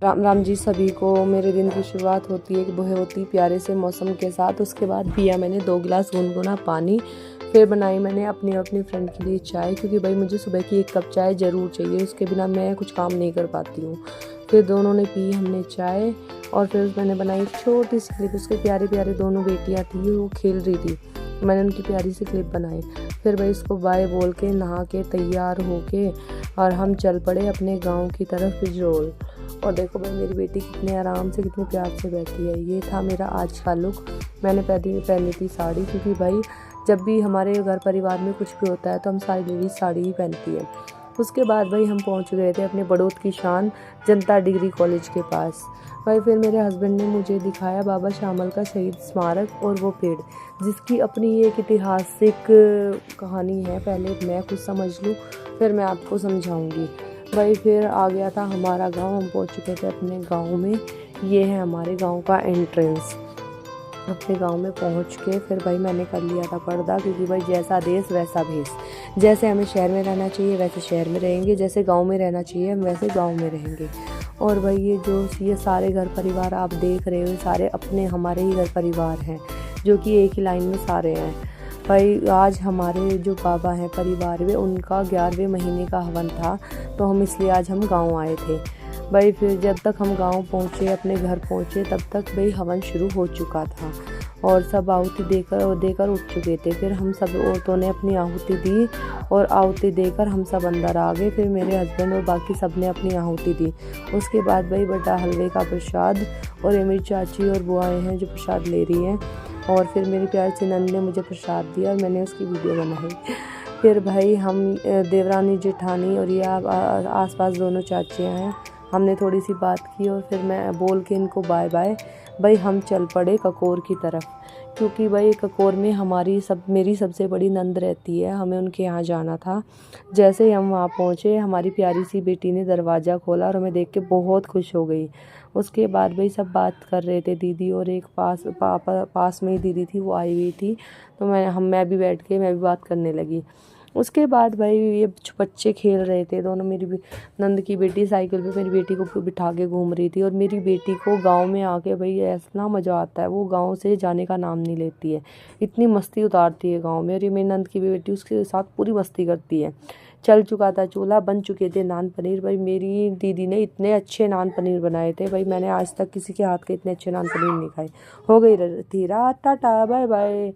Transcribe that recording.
राम राम जी सभी को। मेरे दिन की शुरुआत होती है बहुत ही प्यारे से मौसम के साथ। उसके बाद पिया मैंने 2 गिलास गुनगुना पानी। फिर बनाई मैंने अपनी फ्रेंड के लिए चाय, क्योंकि भाई मुझे सुबह की 1 कप चाय ज़रूर चाहिए, उसके बिना मैं कुछ काम नहीं कर पाती हूँ। फिर दोनों ने पी हमने चाय, और फिर मैंने बनाई एक छोटी सी क्लिप। उसके प्यारे प्यारे दोनों बेटियाँ थी, वो खेल रही थी, मैंने उनकी प्यारी सी क्लिप बनाई। फिर भाई इसको बाय बोल के नहा के तैयार होके और हम चल पड़े अपने गाँव की तरफ बिजरोल। और देखो भाई मेरी बेटी कितने आराम से कितने प्यार से बैठी है। ये था मेरा आज का लुक। मैंने पहनी थी साड़ी, क्योंकि भाई जब भी हमारे घर परिवार में कुछ भी होता है तो हम सारी लेडीज साड़ी ही पहनती है। उसके बाद भाई हम पहुंच गए थे अपने बड़ौद की शान जनता डिग्री कॉलेज के पास। भाई फिर मेरे हस्बैंड ने मुझे दिखाया बाबा श्यामल का शहीद स्मारक और वो पेड़, जिसकी अपनी एक ऐतिहासिक कहानी है। पहले मैं कुछ समझ लूँ फिर मैं आपको समझाऊंगी। भाई फिर आ गया था हमारा गांव, हम पहुंच चुके थे अपने गांव में। ये है हमारे गांव का एंट्रेंस। अपने गांव में पहुंच के फिर भाई मैंने कर लिया था पर्दा, क्योंकि भाई जैसा देश वैसा भेष। जैसे हमें शहर में रहना चाहिए वैसे शहर में रहेंगे, जैसे गांव में रहना चाहिए हम वैसे गांव में रहेंगे। और भाई ये सारे घर परिवार आप देख रहे हो, सारे अपने हमारे ही घर परिवार हैं, जो कि एक ही लाइन में सारे हैं। भाई आज हमारे जो बाबा हैं परिवार में, उनका 11वें महीने का हवन था, तो हम इसलिए आज हम गांव आए थे। भाई फिर जब तक हम गांव पहुँचे, अपने घर पहुँचे, तब तक भाई हवन शुरू हो चुका था और सब आहुति देकर उठ चुके थे। फिर हम सब औरतों ने अपनी आहुति दी और आहुति देकर हम सब अंदर आ गए। फिर मेरे हस्बैंड और बाकी सब ने अपनी आहुति दी। उसके बाद भाई बड़ा हलवे का प्रसाद, और ये मेरी चाची और बुआएं हैं जो प्रसाद ले रही हैं, और फिर मेरी प्यारी सी नंद ने मुझे प्रसाद दिया और मैंने उसकी वीडियो बनाई। फिर भाई हम देवरानी जेठानी और ये आसपास दोनों चाचियाँ हैं, हमने थोड़ी सी बात की और फिर मैं बोल के इनको बाय बाय भाई हम चल पड़े ककोर की तरफ। क्योंकि भाई ककोर में मेरी सबसे बड़ी नंद रहती है, हमें उनके यहाँ जाना था। जैसे ही हम वहाँ पहुँचे, हमारी प्यारी सी बेटी ने दरवाज़ा खोला और हमें देख के बहुत खुश हो गई। उसके बाद भाई सब बात कर रहे थे, दीदी और एक पास में ही दीदी थी, वो आई हुई थी, तो मैं भी बैठ के मैं भी बात करने लगी। उसके बाद भाई ये बच्चे खेल रहे थे दोनों। नंद की बेटी साइकिल पे मेरी बेटी को बिठा के घूम रही थी, और मेरी बेटी को गांव में आके भाई ऐसा मज़ा आता है, वो गांव से जाने का नाम नहीं लेती है, इतनी मस्ती उतारती है गांव में। और ये मेरी नंद की बेटी उसके साथ पूरी मस्ती करती है। चल चुका था चूल्हा, बन चुके थे नान पनीर। भाई मेरी दीदी ने इतने अच्छे नान पनीर बनाए थे, भाई मैंने आज तक किसी के हाथ के इतने अच्छे नान पनीर नहीं खाए। हो गई थी रात, टाटा बाय बाय।